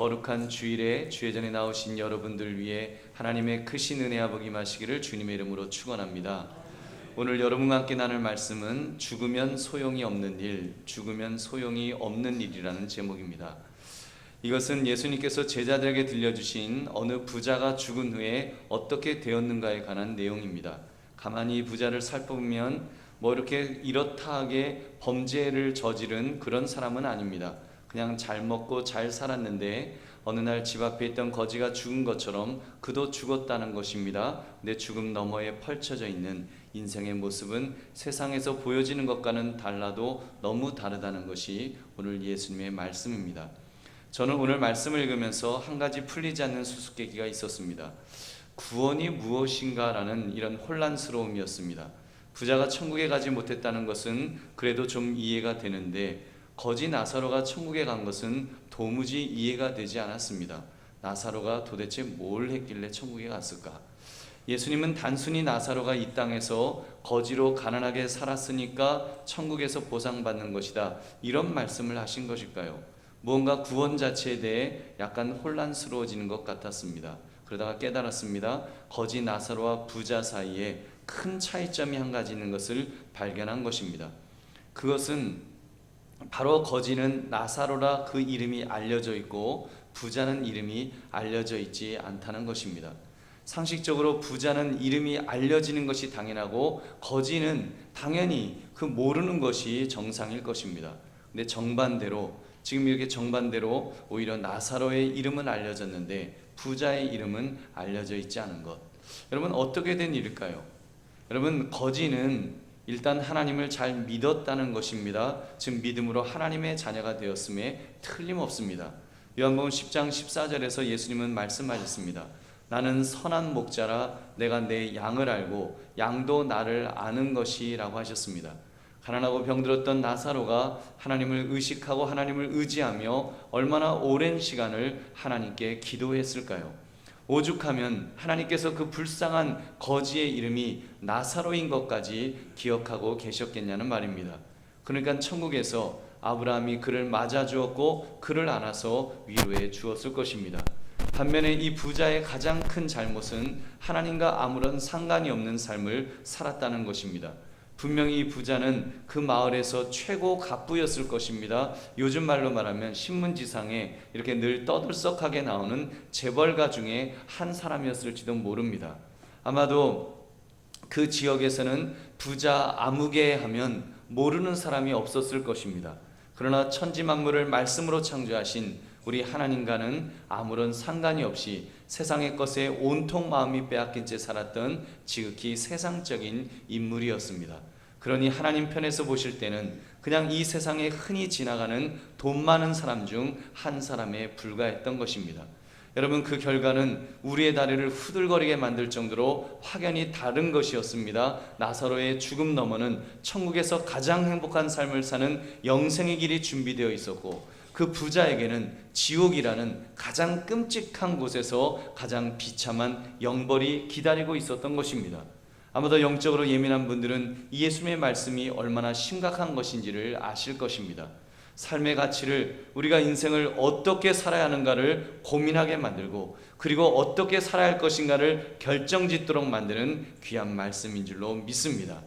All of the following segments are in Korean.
거룩한 주일에 주회전에 나오신 여러분들 위해 하나님의 크신 은혜와 복이 임하시기를 주님의 이름으로 축원합니다. 오늘 여러분과 함께 나눌 말씀은 죽으면 소용이 없는 일, 죽으면 소용이 없는 일이라는 제목입니다. 이것은 예수님께서 제자들에게 들려주신 어느 부자가 죽은 후에 어떻게 되었는가에 관한 내용입니다. 가만히 부자를 살펴보면 이렇게 이렇다하게 범죄를 저지른 그런 사람은 아닙니다. 그냥 잘 먹고 잘 살았는데 어느 날 집 앞에 있던 거지가 죽은 것처럼 그도 죽었다는 것입니다. 내 죽음 너머에 펼쳐져 있는 인생의 모습은 세상에서 보여지는 것과는 달라도 너무 다르다는 것이 오늘 예수님의 말씀입니다. 저는 오늘 말씀을 읽으면서 한 가지 풀리지 않는 수수께끼가 있었습니다. 구원이 무엇인가라는 이런 혼란스러움이었습니다. 부자가 천국에 가지 못했다는 것은 그래도 좀 이해가 되는데 거지 나사로가 천국에 간 것은 도무지 이해가 되지 않았습니다. 나사로가 도대체 뭘 했길래 천국에 갔을까? 예수님은 단순히 나사로가 이 땅에서 거지로 가난하게 살았으니까 천국에서 보상받는 것이다, 이런 말씀을 하신 것일까요? 무언가 구원 자체에 대해 약간 혼란스러워지는 것 같았습니다. 그러다가 깨달았습니다. 거지 나사로와 부자 사이에 큰 차이점이 한 가지 있는 것을 발견한 것입니다. 그것은 바로 거지는 나사로라 그 이름이 알려져 있고 부자는 이름이 알려져 있지 않다는 것입니다. 상식적으로 부자는 이름이 알려지는 것이 당연하고 거지는 당연히 그 모르는 것이 정상일 것입니다. 근데 지금 이렇게 정반대로 오히려 나사로의 이름은 알려졌는데 부자의 이름은 알려져 있지 않은 것. 여러분, 어떻게 된 일일까요? 여러분, 거지는 일단 하나님을 잘 믿었다는 것입니다. 즉 믿음으로 하나님의 자녀가 되었음에 틀림없습니다. 요한복음 10장 14절에서 예수님은 말씀하셨습니다. 나는 선한 목자라 내가 내 양을 알고 양도 나를 아는 것이라고 하셨습니다. 가난하고 병들었던 나사로가 하나님을 의식하고 하나님을 의지하며 얼마나 오랜 시간을 하나님께 기도했을까요? 오죽하면 하나님께서 그 불쌍한 거지의 이름이 나사로인 것까지 기억하고 계셨겠냐는 말입니다. 그러니까 천국에서 아브라함이 그를 맞아 주었고 그를 안아서 위로해 주었을 것입니다. 반면에 이 부자의 가장 큰 잘못은 하나님과 아무런 상관이 없는 삶을 살았다는 것입니다. 분명히 이 부자는 그 마을에서 최고 갑부였을 것입니다. 요즘 말로 말하면 신문지상에 이렇게 늘 떠들썩하게 나오는 재벌가 중에 한 사람이었을지도 모릅니다. 아마도 그 지역에서는 부자 아무개 하면 모르는 사람이 없었을 것입니다. 그러나 천지만물을 말씀으로 창조하신 우리 하나님과는 아무런 상관이 없이 세상의 것에 온통 마음이 빼앗긴 채 살았던 지극히 세상적인 인물이었습니다. 그러니 하나님 편에서 보실 때는 그냥 이 세상에 흔히 지나가는 돈 많은 사람 중 한 사람에 불과했던 것입니다. 여러분, 그 결과는 우리의 다리를 후들거리게 만들 정도로 확연히 다른 것이었습니다. 나사로의 죽음 너머는 천국에서 가장 행복한 삶을 사는 영생의 길이 준비되어 있었고 그 부자에게는 지옥이라는 가장 끔찍한 곳에서 가장 비참한 영벌이 기다리고 있었던 것입니다. 아마도 영적으로 예민한 분들은 예수님의 말씀이 얼마나 심각한 것인지를 아실 것입니다. 삶의 가치를, 우리가 인생을 어떻게 살아야 하는가를 고민하게 만들고 그리고 어떻게 살아야 할 것인가를 결정짓도록 만드는 귀한 말씀인 줄로 믿습니다.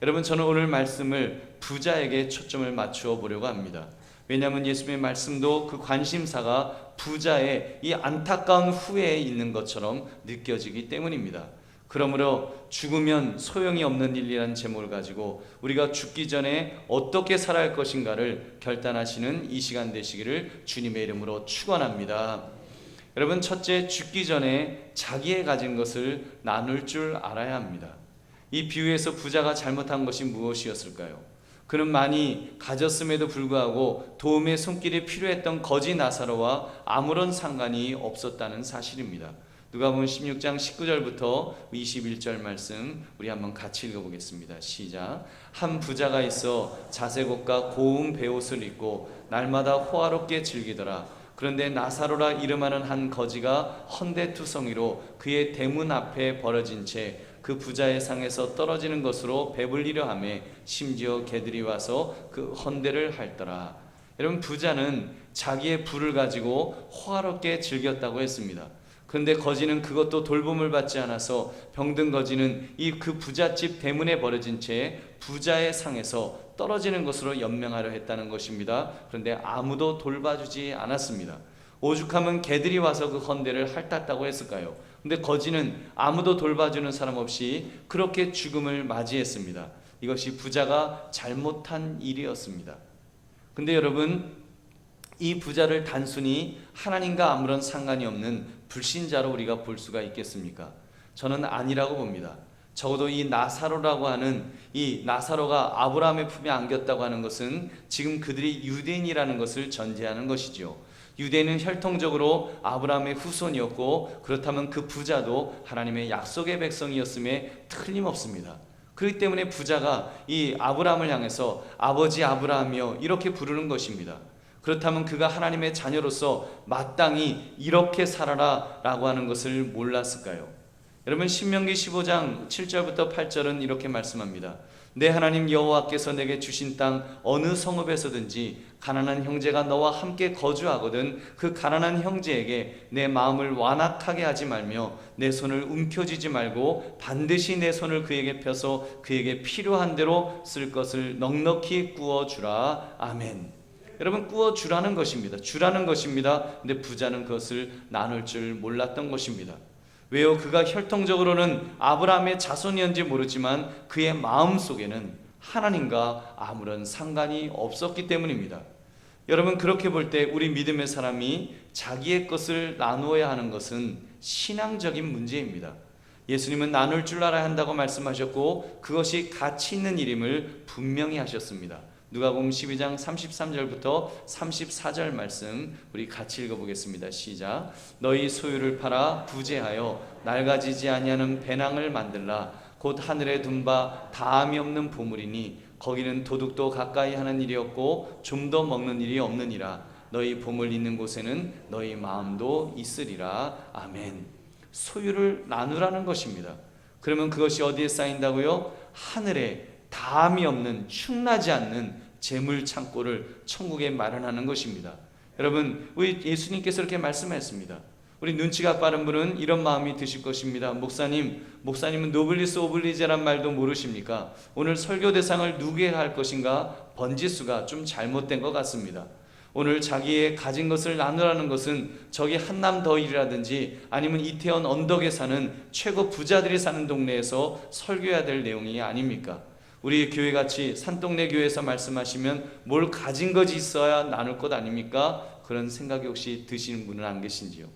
여러분, 저는 오늘 말씀을 부자에게 초점을 맞추어 보려고 합니다. 왜냐하면 예수님의 말씀도 그 관심사가 부자의 이 안타까운 후회에 있는 것처럼 느껴지기 때문입니다. 그러므로 죽으면 소용이 없는 일이라는 제목을 가지고 우리가 죽기 전에 어떻게 살아야 할 것인가를 결단하시는 이 시간 되시기를 주님의 이름으로 축원합니다. 여러분, 첫째, 죽기 전에 자기의 가진 것을 나눌 줄 알아야 합니다. 이 비유에서 부자가 잘못한 것이 무엇이었을까요? 그는 많이 가졌음에도 불구하고 도움의 손길이 필요했던 거지 나사로와 아무런 상관이 없었다는 사실입니다. 누가복음 16장 19절부터 21절 말씀 우리 한번 같이 읽어보겠습니다. 시작. 한 부자가 있어 자색옷과 고운 베옷을 입고 날마다 호화롭게 즐기더라. 그런데 나사로라 이름하는 한 거지가 헌데투성이로 그의 대문 앞에 버려진 채 그 부자의 상에서 떨어지는 것으로 배불리려 하매 심지어 개들이 와서 그 헌대를 핥더라. 여러분, 부자는 자기의 부를 가지고 호화롭게 즐겼다고 했습니다. 그런데 거지는 그것도 돌봄을 받지 않아서 병든 거지는 그 부잣집 대문에 버려진 채 부자의 상에서 떨어지는 것으로 연명하려 했다는 것입니다. 그런데 아무도 돌봐주지 않았습니다. 오죽하면 개들이 와서 그 헌대를 핥았다고 했을까요? 근데 거지는 아무도 돌봐주는 사람 없이 그렇게 죽음을 맞이했습니다. 이것이 부자가 잘못한 일이었습니다. 근데 여러분, 이 부자를 단순히 하나님과 아무런 상관이 없는 불신자로 우리가 볼 수가 있겠습니까? 저는 아니라고 봅니다. 적어도 이 나사로라고 하는 이 나사로가 아브라함의 품에 안겼다고 하는 것은 지금 그들이 유대인이라는 것을 전제하는 것이죠. 유대인은 혈통적으로 아브라함의 후손이었고, 그렇다면 그 부자도 하나님의 약속의 백성이었음에 틀림없습니다. 그렇기 때문에 부자가 이 아브라함을 향해서 아버지 아브라함이여 이렇게 부르는 것입니다. 그렇다면 그가 하나님의 자녀로서 마땅히 이렇게 살아라 라고 하는 것을 몰랐을까요? 여러분, 신명기 15장 7절부터 8절은 이렇게 말씀합니다. 내 하나님 여호와께서 내게 주신 땅 어느 성읍에서든지 가난한 형제가 너와 함께 거주하거든 그 가난한 형제에게 내 마음을 완악하게 하지 말며 내 손을 움켜쥐지 말고 반드시 내 손을 그에게 펴서 그에게 필요한 대로 쓸 것을 넉넉히 구워주라. 아멘. 여러분, 구워주라는 것입니다. 주라는 것입니다. 근데 부자는 그것을 나눌 줄 몰랐던 것입니다. 왜요? 그가 혈통적으로는 아브라함의 자손이었는지 모르지만 그의 마음속에는 하나님과 아무런 상관이 없었기 때문입니다. 여러분, 그렇게 볼 때 우리 믿음의 사람이 자기의 것을 나누어야 하는 것은 신앙적인 문제입니다. 예수님은 나눌 줄 알아야 한다고 말씀하셨고 그것이 가치 있는 일임을 분명히 하셨습니다. 누가복음 12장 33절부터 34절 말씀 우리 같이 읽어보겠습니다. 시작. 너희 소유를 팔아 부재하여 낡아지지 아니하는 배낭을 만들라. 곧 하늘에 둔 바 다함이 없는 보물이니 거기는 도둑도 가까이 하는 일이 없고 좀도 먹는 일이 없느니라. 너희 보물 있는 곳에는 너희 마음도 있으리라. 아멘. 소유를 나누라는 것입니다. 그러면 그것이 어디에 쌓인다고요? 하늘에 다함이 없는, 충나지 않는 재물 창고를 천국에 마련하는 것입니다. 여러분, 우리 예수님께서 이렇게 말씀하셨습니다. 우리 눈치가 빠른 분은 이런 마음이 드실 것입니다. 목사님은 노블리스 오블리제란 말도 모르십니까? 오늘 설교 대상을 누구에게 할 것인가? 번지수가 좀 잘못된 것 같습니다. 오늘 자기의 가진 것을 나누라는 것은 저기 한남더일이라든지 아니면 이태원 언덕에 사는 최고 부자들이 사는 동네에서 설교해야 될 내용이 아닙니까? 우리 교회같이 산동네 교회에서 말씀하시면 뭘 가진 것이 있어야 나눌 것 아닙니까? 그런 생각이 혹시 드시는 분은 안 계신지요?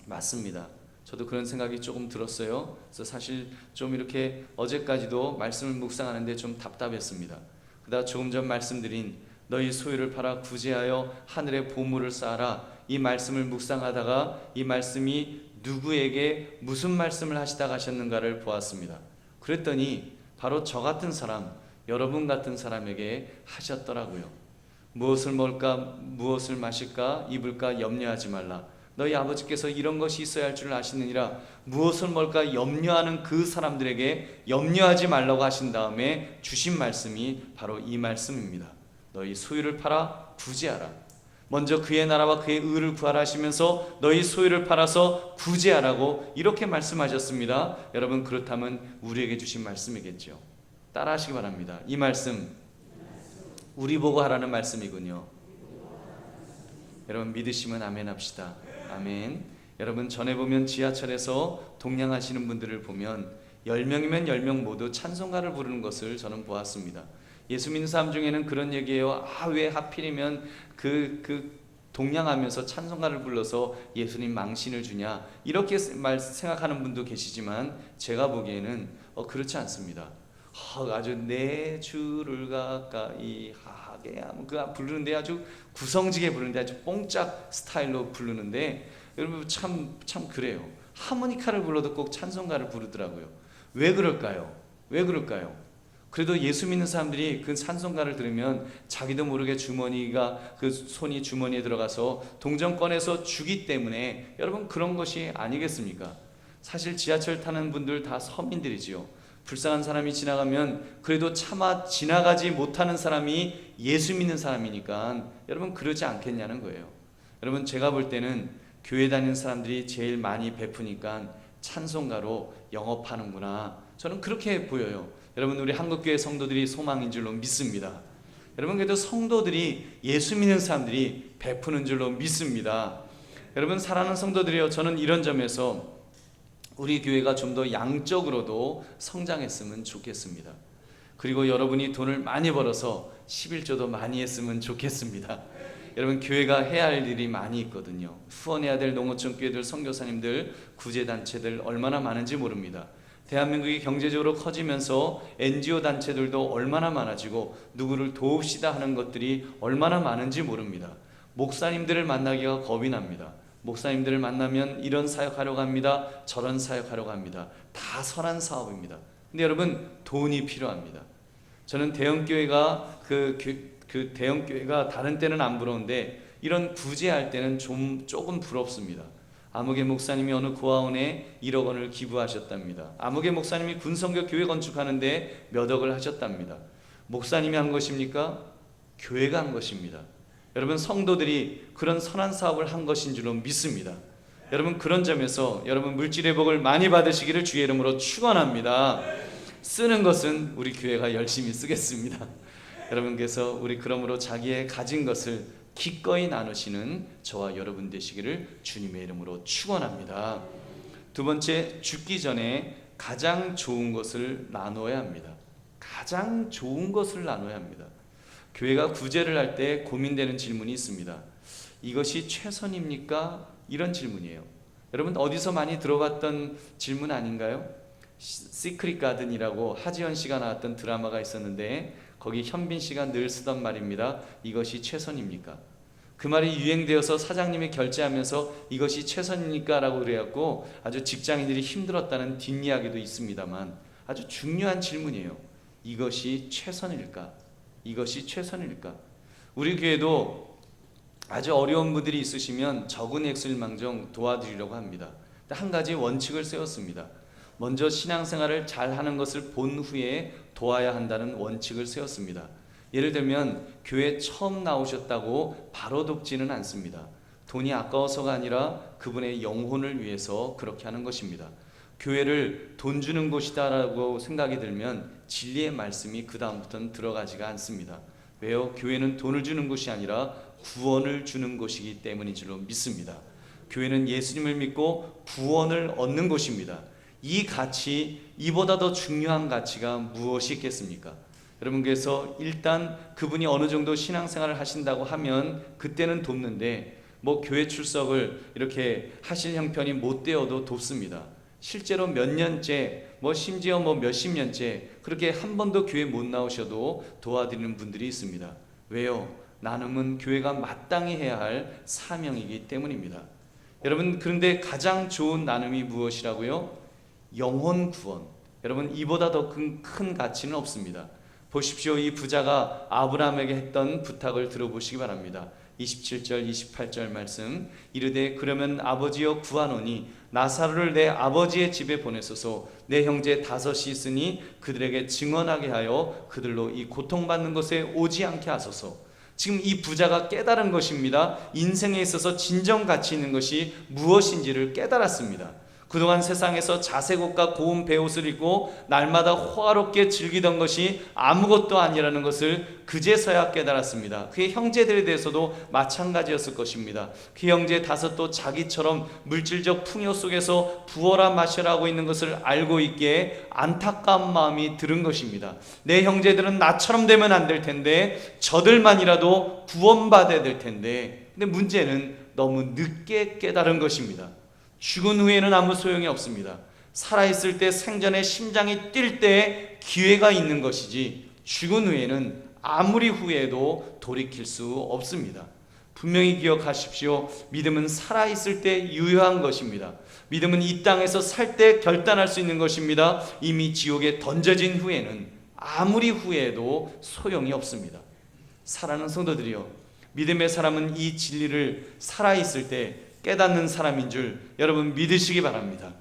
맞습니다. 저도 그런 생각이 조금 들었어요. 그래서 사실 좀 이렇게 어제까지도 말씀을 묵상하는데 좀 답답했습니다. 그러다 조금 전 말씀드린 너희 소유를 팔아 구제하여 하늘의 보물을 쌓아라, 이 말씀을 묵상하다가 이 말씀이 누구에게 무슨 말씀을 하시다 가셨는가를 보았습니다. 그랬더니 바로 저 같은 사람, 여러분 같은 사람에게 하셨더라고요. 무엇을 먹을까, 무엇을 마실까, 입을까 염려하지 말라. 너희 아버지께서 이런 것이 있어야 할 줄 아시느니라. 무엇을 먹을까 염려하는 그 사람들에게 염려하지 말라고 하신 다음에 주신 말씀이 바로 이 말씀입니다. 너희 소유를 팔아 구제하라. 먼저 그의 나라와 그의 의를 구하시면서 너희 소유를 팔아서 구제하라고 이렇게 말씀하셨습니다. 여러분, 그렇다면 우리에게 주신 말씀이겠죠. 따라하시기 바랍니다. 이 말씀 우리 보고 하라는 말씀이군요. 여러분, 믿으시면 아멘 합시다. 아멘. 여러분, 전에 보면 지하철에서 동냥하시는 분들을 보면 10명이면 10명 모두 찬송가를 부르는 것을 저는 보았습니다. 예수 믿는 사람 중에는 그런 얘기예요. 왜 하필이면 그 동냥하면서 찬송가를 불러서 예수님 망신을 주냐, 이렇게 생각하는 분도 계시지만 제가 보기에는 그렇지 않습니다. 아주 내 주를 가까이 하게 하면 그 부르는데 아주 구성지게 부르는데 아주 뽕짝 스타일로 부르는데 여러분 참 그래요. 하모니카를 불러도 꼭 찬송가를 부르더라고요. 왜 그럴까요? 그래도 예수 믿는 사람들이 그 찬송가를 들으면 자기도 모르게 그 손이 주머니에 들어가서 동전 꺼내서 주기 때문에 여러분 그런 것이 아니겠습니까? 사실 지하철 타는 분들 다 서민들이지요. 불쌍한 사람이 지나가면 그래도 차마 지나가지 못하는 사람이 예수 믿는 사람이니까 여러분 그러지 않겠냐는 거예요. 여러분 제가 볼 때는 교회 다니는 사람들이 제일 많이 베푸니까 찬송가로 영업하는구나, 저는 그렇게 보여요. 여러분 우리 한국교회 성도들이 소망인 줄로 믿습니다. 여러분 그래도 성도들이 예수 믿는 사람들이 베푸는 줄로 믿습니다. 여러분 사랑하는 성도들이요, 저는 이런 점에서 우리 교회가 좀 더 양적으로도 성장했으면 좋겠습니다. 그리고 여러분이 돈을 많이 벌어서 11조도 많이 했으면 좋겠습니다. 여러분 교회가 해야 할 일이 많이 있거든요. 후원해야 될 농어촌 교회들, 선교사님들, 구제단체들 얼마나 많은지 모릅니다. 대한민국이 경제적으로 커지면서 NGO 단체들도 얼마나 많아지고 누구를 도웁시다 하는 것들이 얼마나 많은지 모릅니다. 목사님들을 만나기가 겁이 납니다. 목사님들을 만나면 이런 사역하려고 합니다, 저런 사역하려고 합니다. 다 선한 사업입니다. 근데 여러분 돈이 필요합니다. 저는 대형교회가 대형교회가 다른 때는 안 부러운데 이런 구제할 때는 조금 부럽습니다. 아무개 목사님이 어느 고아원에 1억 원을 기부하셨답니다. 아무개 목사님이 군성교 교회 건축하는데 몇 억을 하셨답니다. 목사님이 한 것입니까? 교회가 한 것입니다. 여러분 성도들이 그런 선한 사업을 한 것인 줄로 믿습니다. 여러분 그런 점에서 여러분 물질의 복을 많이 받으시기를 주의 이름으로 축원합니다. 쓰는 것은 우리 교회가 열심히 쓰겠습니다. 여러분께서 우리 그러므로 자기의 가진 것을 기꺼이 나누시는 저와 여러분 되시기를 주님의 이름으로 축원합니다. 두 번째, 죽기 전에 가장 좋은 것을 나눠야 합니다. 가장 좋은 것을 나눠야 합니다. 교회가 구제를 할 때 고민되는 질문이 있습니다. 이것이 최선입니까? 이런 질문이에요. 여러분 어디서 많이 들어봤던 질문 아닌가요? 시크릿 가든이라고 하지연 씨가 나왔던 드라마가 있었는데 거기 현빈 씨가 늘 쓰던 말입니다. 이것이 최선입니까? 그 말이 유행되어서 사장님이 결제하면서 이것이 최선입니까? 라고 그래갖고 아주 직장인들이 힘들었다는 뒷이야기도 있습니다만 아주 중요한 질문이에요. 이것이 최선일까? 이것이 최선일까? 우리 교회도 아주 어려운 분들이 있으시면 적은 액수일망정 도와드리려고 합니다. 한 가지 원칙을 세웠습니다. 먼저 신앙생활을 잘하는 것을 본 후에 도와야 한다는 원칙을 세웠습니다. 예를 들면 교회 처음 나오셨다고 바로 돕지는 않습니다. 돈이 아까워서가 아니라 그분의 영혼을 위해서 그렇게 하는 것입니다. 교회를 돈 주는 곳이다라고 생각이 들면 진리의 말씀이 그 다음부터는 들어가지가 않습니다. 왜요? 교회는 돈을 주는 곳이 아니라 구원을 주는 곳이기 때문인 줄로 믿습니다. 교회는 예수님을 믿고 구원을 얻는 곳입니다. 이 가치, 이보다 더 중요한 가치가 무엇이 있겠습니까? 여러분께서 일단 그분이 어느 정도 신앙생활을 하신다고 하면 그때는 돕는데 교회 출석을 이렇게 하실 형편이 못 되어도 돕습니다. 실제로 몇 년째, 심지어 몇십 년째 그렇게 한 번도 교회 못 나오셔도 도와드리는 분들이 있습니다. 왜요? 나눔은 교회가 마땅히 해야 할 사명이기 때문입니다. 여러분 그런데 가장 좋은 나눔이 무엇이라고요? 영혼 구원. 여러분 이보다 더 큰 가치는 없습니다. 보십시오. 이 부자가 아브라함에게 했던 부탁을 들어보시기 바랍니다. 27절 28절 말씀. 이르되 그러면 아버지여 구하노니 나사로를 내 아버지의 집에 보내소서. 내 형제 5이 있으니 그들에게 증언하게 하여 그들로 이 고통받는 것에 오지 않게 하소서. 지금 이 부자가 깨달은 것입니다. 인생에 있어서 진정 가치 있는 것이 무엇인지를 깨달았습니다. 그동안 세상에서 자색 옷과 고운 베옷을 입고 날마다 호화롭게 즐기던 것이 아무것도 아니라는 것을 그제서야 깨달았습니다. 그의 형제들에 대해서도 마찬가지였을 것입니다. 그 형제 5도 자기처럼 물질적 풍요 속에서 부어라 마셔라 하고 있는 것을 알고 있기에 안타까운 마음이 들은 것입니다. 내 형제들은 나처럼 되면 안 될 텐데 저들만이라도 구원받아야 될 텐데, 근데 문제는 너무 늦게 깨달은 것입니다. 죽은 후에는 아무 소용이 없습니다. 살아있을 때 생전에 심장이 뛸 때 기회가 있는 것이지 죽은 후에는 아무리 후회해도 돌이킬 수 없습니다. 분명히 기억하십시오. 믿음은 살아있을 때 유효한 것입니다. 믿음은 이 땅에서 살 때 결단할 수 있는 것입니다. 이미 지옥에 던져진 후에는 아무리 후회해도 소용이 없습니다. 사랑하는 성도들이여, 믿음의 사람은 이 진리를 살아있을 때 깨닫는 사람인 줄 여러분 믿으시기 바랍니다.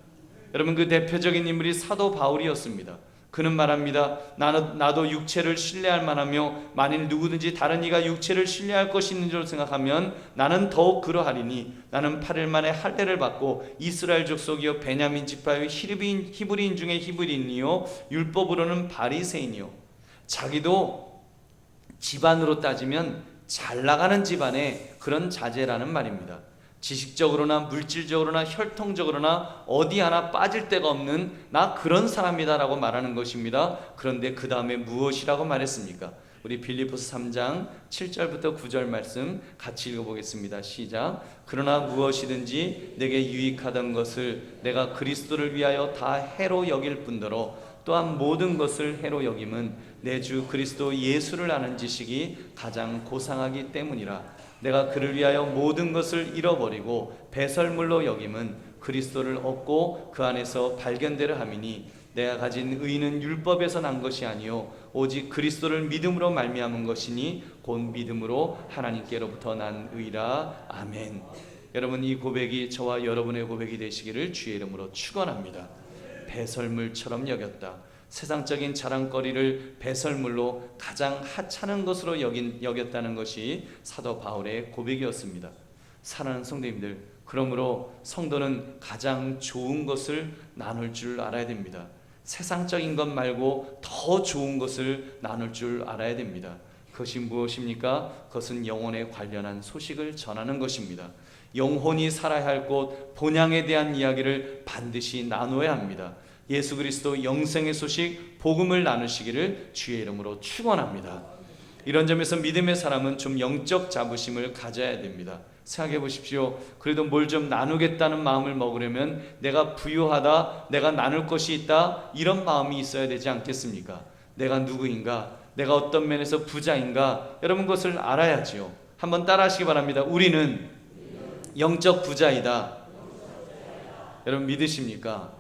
여러분 그 대표적인 인물이 사도 바울이었습니다. 그는 말합니다. 나도 육체를 신뢰할 만하며 만일 누구든지 다른 이가 육체를 신뢰할 것이 있는 줄 생각하면 나는 더욱 그러하리니 나는 8일 만에 할례를 받고 이스라엘 족속이요 베냐민 지파요 히브리인 중에 히브리인이요 율법으로는 바리새인이요. 자기도 집안으로 따지면 잘 나가는 집안의 그런 자제라는 말입니다. 지식적으로나 물질적으로나 혈통적으로나 어디 하나 빠질 데가 없는 나 그런 사람이다 라고 말하는 것입니다. 그런데 그 다음에 무엇이라고 말했습니까? 우리 빌립보서 3장 7절부터 9절 말씀 같이 읽어보겠습니다. 시작. 그러나 무엇이든지 내게 유익하던 것을 내가 그리스도를 위하여 다 해로 여길 뿐더러 또한 모든 것을 해로 여김은 내 주 그리스도 예수를 아는 지식이 가장 고상하기 때문이라. 내가 그를 위하여 모든 것을 잃어버리고 배설물로 여김은 그리스도를 얻고 그 안에서 발견되려 함이니 내가 가진 의는 율법에서 난 것이 아니요 오직 그리스도를 믿음으로 말미암은 것이니 곧 믿음으로 하나님께로부터 난 의라. 아멘. 여러분, 이 고백이 저와 여러분의 고백이 되시기를 주의 이름으로 축원합니다. 배설물처럼 여겼다. 세상적인 자랑거리를 배설물로 가장 하찮은 것으로 여겼다는 것이 사도 바울의 고백이었습니다. 사랑하는 성도님들, 그러므로 성도는 가장 좋은 것을 나눌 줄 알아야 됩니다. 세상적인 것 말고 더 좋은 것을 나눌 줄 알아야 됩니다. 그것이 무엇입니까? 그것은 영혼에 관련한 소식을 전하는 것입니다. 영혼이 살아야 할 곳 본향에 대한 이야기를 반드시 나눠야 합니다. 예수 그리스도 영생의 소식 복음을 나누시기를 주의 이름으로 축원합니다. 이런 점에서 믿음의 사람은 좀 영적 자부심을 가져야 됩니다. 생각해 보십시오. 그래도 뭘 좀 나누겠다는 마음을 먹으려면 내가 부유하다, 내가 나눌 것이 있다, 이런 마음이 있어야 되지 않겠습니까? 내가 누구인가, 내가 어떤 면에서 부자인가, 여러분 그것을 알아야지요. 한번 따라 하시기 바랍니다. 우리는 영적 부자이다. 여러분 믿으십니까?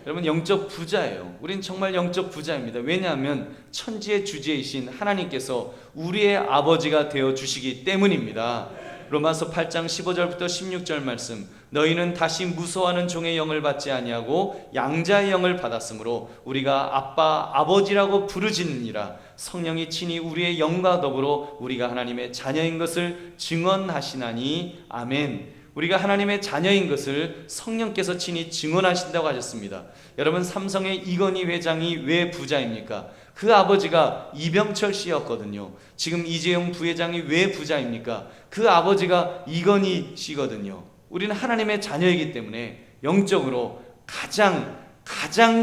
여러분 영적 부자예요. 우린 정말 영적 부자입니다. 왜냐하면 천지의 주제이신 하나님께서 우리의 아버지가 되어 주시기 때문입니다. 로마서 8장 15절부터 16절 말씀. 너희는 다시 무서워하는 종의 영을 받지 아니하고 양자의 영을 받았으므로 우리가 아빠 아버지라고 부르짖느니라. 성령이 친히 우리의 영과 더불어 우리가 하나님의 자녀인 것을 증언하시나니. 아멘. 우리가 하나님의 자녀인 것을 성령께서 친히 증언하신다고 하셨습니다. 여러분, 삼성의 이건희 회장이 왜 부자입니까? 그 아버지가 이병철 씨였거든요. 지금 이재용 부회장이 왜 부자입니까? 그 아버지가 이건희 씨거든요. 우리는 하나님의 자녀이기 때문에 영적으로 가장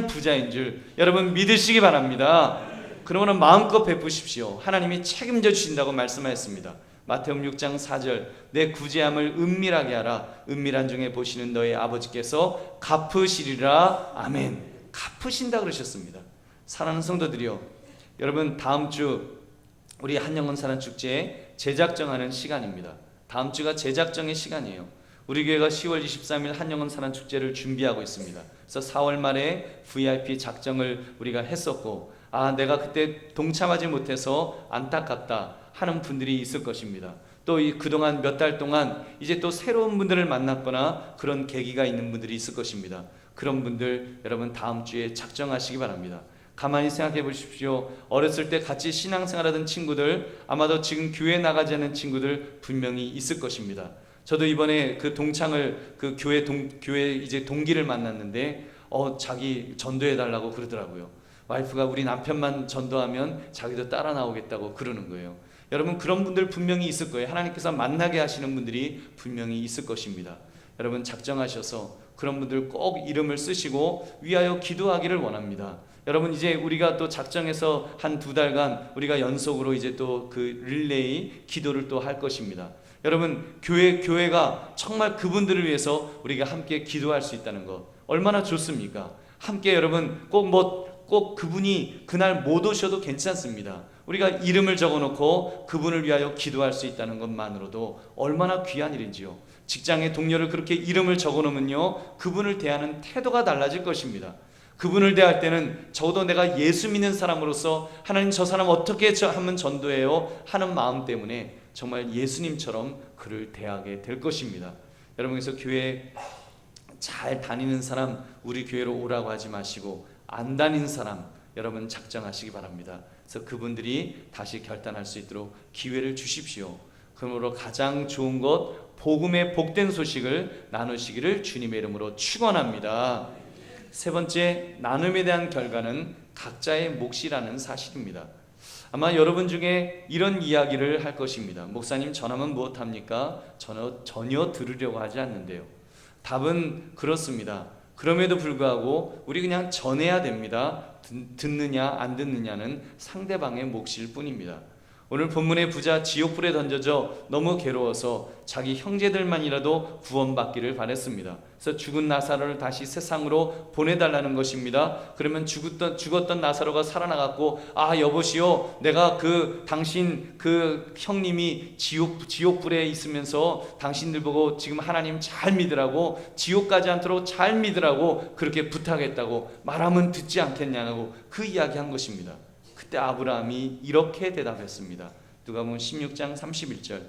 부자인 줄 여러분 믿으시기 바랍니다. 그러므로 마음껏 베푸십시오. 하나님이 책임져 주신다고 말씀하셨습니다. 마태복음 6장 4절. 내 구제함을 은밀하게 하라. 은밀한 중에 보시는 너의 아버지께서 갚으시리라. 아멘. 갚으신다 그러셨습니다. 사랑하는 성도들이요, 여러분 다음 주 우리 한영원 사랑축제 제작정하는 시간입니다. 다음 주가 제작정의 시간이에요. 우리 교회가 10월 23일 한영원 사랑축제를 준비하고 있습니다. 그래서 4월 말에 VIP 작정을 우리가 했었고, 내가 그때 동참하지 못해서 안타깝다 하는 분들이 있을 것입니다. 또 그동안 몇 달 동안 이제 또 새로운 분들을 만났거나 그런 계기가 있는 분들이 있을 것입니다. 그런 분들 여러분 다음 주에 작정하시기 바랍니다. 가만히 생각해 보십시오. 어렸을 때 같이 신앙생활하던 친구들, 아마도 지금 교회 나가지 않는 친구들 분명히 있을 것입니다. 저도 이번에 그 동창을 그 교회 이제 동기를 만났는데 자기 전도해 달라고 그러더라고요. 와이프가 우리 남편만 전도하면 자기도 따라 나오겠다고 그러는 거예요. 여러분 그런 분들 분명히 있을 거예요. 하나님께서 만나게 하시는 분들이 분명히 있을 것입니다. 여러분 작정하셔서 그런 분들 꼭 이름을 쓰시고 위하여 기도하기를 원합니다. 여러분 이제 우리가 또 작정해서 한 2달간 우리가 연속으로 이제 또 그 릴레이 기도를 또 할 것입니다. 여러분 교회가 정말 그분들을 위해서 우리가 함께 기도할 수 있다는 것 얼마나 좋습니까? 함께 여러분 꼭 그분이 그날 못 오셔도 괜찮습니다. 우리가 이름을 적어놓고 그분을 위하여 기도할 수 있다는 것만으로도 얼마나 귀한 일인지요. 직장의 동료를 그렇게 이름을 적어놓으면요 그분을 대하는 태도가 달라질 것입니다. 그분을 대할 때는 적어도 내가 예수 믿는 사람으로서 하나님 저 사람 어떻게 하면 전도해요 하는 마음 때문에 정말 예수님처럼 그를 대하게 될 것입니다. 여러분 그래서 교회 잘 다니는 사람 우리 교회로 오라고 하지 마시고 안 다니는 사람 여러분 작정하시기 바랍니다. 그래서 그분들이 다시 결단할 수 있도록 기회를 주십시오. 그러므로 가장 좋은 것, 복음의 복된 소식을 나누시기를 주님의 이름으로 축원합니다. 세 번째, 나눔에 대한 결과는 각자의 몫이라는 사실입니다. 아마 여러분 중에 이런 이야기를 할 것입니다. 목사님, 전하면 무엇합니까? 전혀 들으려고 하지 않는데요. 답은 그렇습니다. 그럼에도 불구하고 우리 그냥 전해야 됩니다. 듣느냐 안 듣느냐는 상대방의 몫일 뿐입니다. 오늘 본문의 부자 지옥불에 던져져 너무 괴로워서 자기 형제들만이라도 구원받기를 바랬습니다. 그래서 죽은 나사로를 다시 세상으로 보내달라는 것입니다. 그러면 죽었던 나사로가 살아나갔고, 아 여보시오, 내가 당신 형님이 지옥불에 있으면서 당신들 보고 지금 하나님 잘 믿으라고, 지옥 가지 않도록 잘 믿으라고 그렇게 부탁했다고 말하면 듣지 않겠냐고 그 이야기한 것입니다. 그때 아브라함이 이렇게 대답했습니다. 누가복음 16장 31절,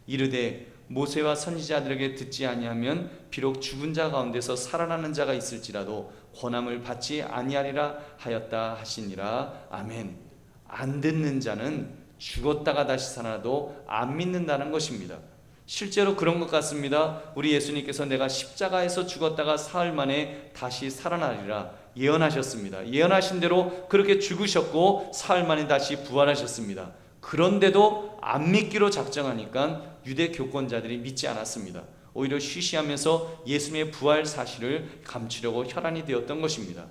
이르되 모세와 선지자들에게 듣지 아니하면 비록 죽은 자 가운데서 살아나는 자가 있을지라도 권함을 받지 아니하리라 하였다 하시니라. 아멘. 안 듣는 자는 죽었다가 다시 살아나도 안 믿는다는 것입니다. 실제로 그런 것 같습니다. 우리 예수님께서 내가 십자가에서 죽었다가 사흘 만에 다시 살아나리라 예언하셨습니다. 예언하신 대로 그렇게 죽으셨고 사흘 만에 다시 부활하셨습니다. 그런데도 안 믿기로 작정하니까 유대 교권자들이 믿지 않았습니다. 오히려 쉬쉬하면서 예수님의 부활 사실을 감추려고 혈안이 되었던 것입니다.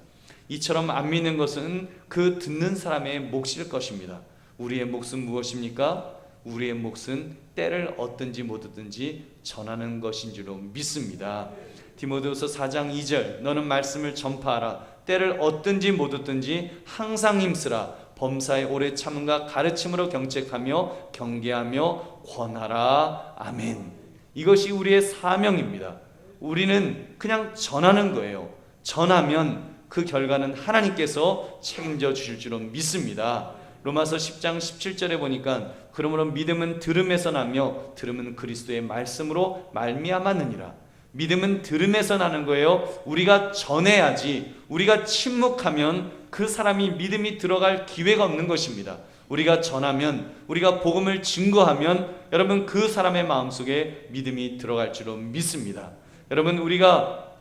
이처럼 안 믿는 것은 그 듣는 사람의 몫일 것입니다. 우리의 몫은 무엇입니까? 우리의 몫은 때를 얻든지 못 얻든지 전하는 것인 줄로 믿습니다. 디모데후서 4장 2절, 너는 말씀을 전파하라. 때를 얻든지 못 얻든지 항상 힘쓰라. 범사에 오래 참음과 가르침으로 경책하며 경계하며 권하라. 아멘. 이것이 우리의 사명입니다. 우리는 그냥 전하는 거예요. 전하면 그 결과는 하나님께서 책임져 주실 줄로 믿습니다. 로마서 10장 17절에 보니까 그러므로 믿음은 들음에서 나며 들음은 그리스도의 말씀으로 말미암았느니라. 믿음은 들음에서 나는 거예요. 우리가 전해야지. 우리가 침묵하면 그 사람이 믿음이 들어갈 기회가 없는 것입니다. 우리가 전하면, 우리가 복음을 증거하면 여러분 그 사람의 마음속에 믿음이 들어갈 줄로 믿습니다. 여러분 우리가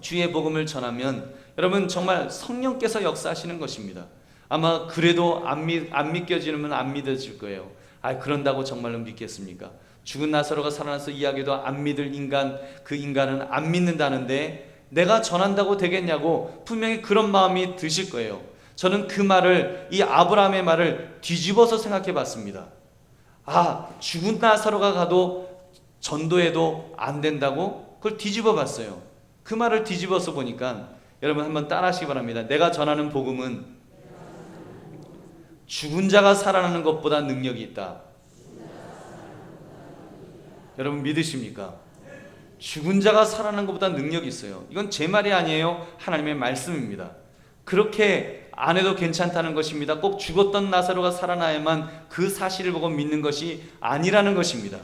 주의 복음을 전하면 여러분 정말 성령께서 역사하시는 것입니다. 아마 그래도 안 믿겨지면 안 믿어질 거예요. 그런다고 정말로 믿겠습니까? 죽은 나사로가 살아나서 이야기도 안 믿을 인간, 그 인간은 안 믿는다는데 내가 전한다고 되겠냐고 분명히 그런 마음이 드실 거예요. 저는 그 말을, 이 아브라함의 말을 뒤집어서 생각해 봤습니다. 죽은 나사로가 가도 전도해도 안 된다고? 그걸 뒤집어 봤어요. 그 말을 뒤집어서 보니까 여러분 한번 따라 하시기 바랍니다. 내가 전하는 복음은 죽은 자가 살아나는 것보다 능력이 있다. 여러분 믿으십니까? 죽은 자가 살아나는 것보다 능력이 있어요. 이건 제 말이 아니에요. 하나님의 말씀입니다. 그렇게 안 해도 괜찮다는 것입니다. 꼭 죽었던 나사로가 살아나야만 그 사실을 보고 믿는 것이 아니라는 것입니다.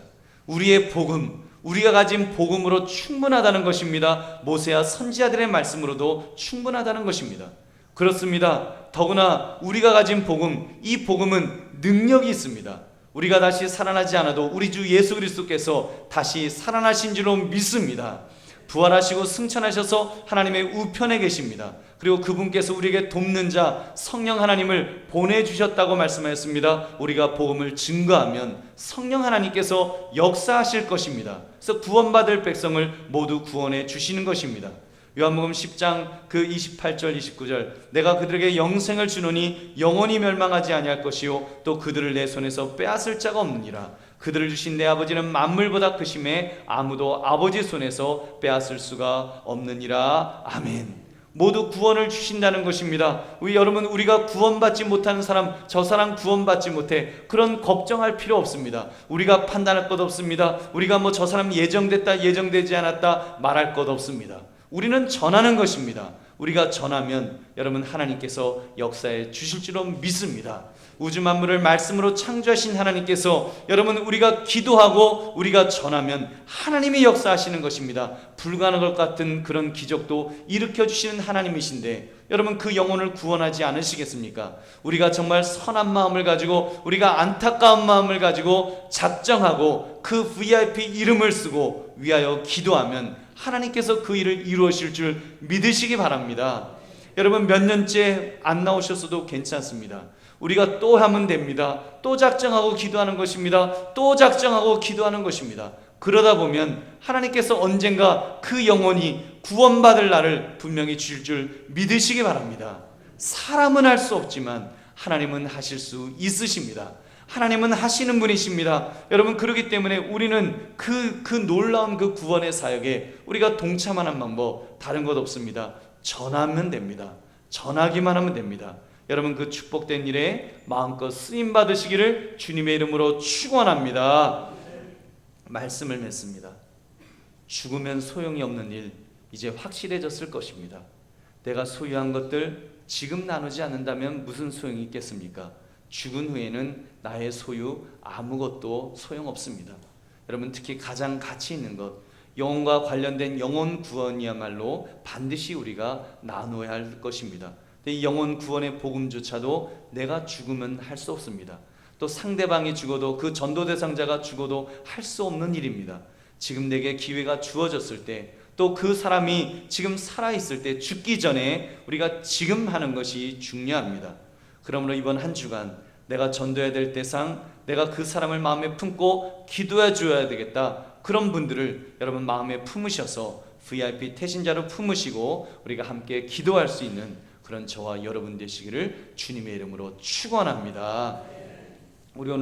우리의 복음, 우리가 가진 복음으로 충분하다는 것입니다. 모세와 선지자들의 말씀으로도 충분하다는 것입니다. 그렇습니다. 더구나 우리가 가진 복음, 이 복음은 능력이 있습니다. 우리가 다시 살아나지 않아도 우리 주 예수 그리스도께서 다시 살아나신 줄로 믿습니다. 부활하시고 승천하셔서 하나님의 우편에 계십니다. 그리고 그분께서 우리에게 돕는 자 성령 하나님을 보내주셨다고 말씀하였습니다. 우리가 복음을 증거하면 성령 하나님께서 역사하실 것입니다. 그래서 구원받을 백성을 모두 구원해 주시는 것입니다. 요한복음 10장 28절 29절, 내가 그들에게 영생을 주노니 영원히 멸망하지 아니할 것이요 또 그들을 내 손에서 빼앗을 자가 없느니라. 그들을 주신 내 아버지는 만물보다 크심에 아무도 아버지 손에서 빼앗을 수가 없느니라. 아멘. 모두 구원을 주신다는 것입니다. 여러분 우리가 구원받지 못하는 사람, 저 사람 구원받지 못해, 그런 걱정할 필요 없습니다. 우리가 판단할 것 없습니다. 우리가 저 사람 예정됐다 예정되지 않았다 말할 것 없습니다. 우리는 전하는 것입니다. 우리가 전하면 여러분 하나님께서 역사해 주실 줄로 믿습니다. 우주 만물을 말씀으로 창조하신 하나님께서 여러분 우리가 기도하고 우리가 전하면 하나님이 역사하시는 것입니다. 불가능한 것 같은 그런 기적도 일으켜 주시는 하나님이신데 여러분 그 영혼을 구원하지 않으시겠습니까? 우리가 정말 선한 마음을 가지고 우리가 안타까운 마음을 가지고 작정하고 그 VIP 이름을 쓰고 위하여 기도하면 하나님께서 그 일을 이루어질 줄 믿으시기 바랍니다. 여러분 몇 년째 안 나오셨어도 괜찮습니다. 우리가 또 하면 됩니다. 또 작정하고 기도하는 것입니다. 또 작정하고 기도하는 것입니다. 그러다 보면 하나님께서 언젠가 그 영혼이 구원받을 날을 분명히 주실 줄 믿으시기 바랍니다. 사람은 할 수 없지만 하나님은 하실 수 있으십니다. 하나님은 하시는 분이십니다. 여러분 그렇기 때문에 우리는 그 놀라운 그 구원의 사역에 우리가 동참하는 방법 다른 것 없습니다. 전하면 됩니다. 전하기만 하면 됩니다. 여러분 그 축복된 일에 마음껏 쓰임 받으시기를 주님의 이름으로 축원합니다. 말씀을 맺습니다. 죽으면 소용이 없는 일 이제 확실해졌을 것입니다. 내가 소유한 것들 지금 나누지 않는다면 무슨 소용이 있겠습니까? 죽은 후에는 나의 소유 아무것도 소용없습니다. 여러분 특히 가장 가치 있는 것 영혼과 관련된 영혼 구원이야말로 반드시 우리가 나누어야 할 것입니다. 이 영혼 구원의 복음조차도 내가 죽으면 할 수 없습니다. 또 상대방이 죽어도 그 전도 대상자가 죽어도 할 수 없는 일입니다. 지금 내게 기회가 주어졌을 때 또 그 사람이 지금 살아있을 때 죽기 전에 우리가 지금 하는 것이 중요합니다. 그러므로 이번 한 주간 내가 전도해야 될 대상 내가 그 사람을 마음에 품고 기도해 줘야 되겠다. 그런 분들을 여러분 마음에 품으셔서 VIP 태신자로 품으시고 우리가 함께 기도할 수 있는 그런 저와 여러분 되시기를 주님의 이름으로 축원합니다. 우리 오늘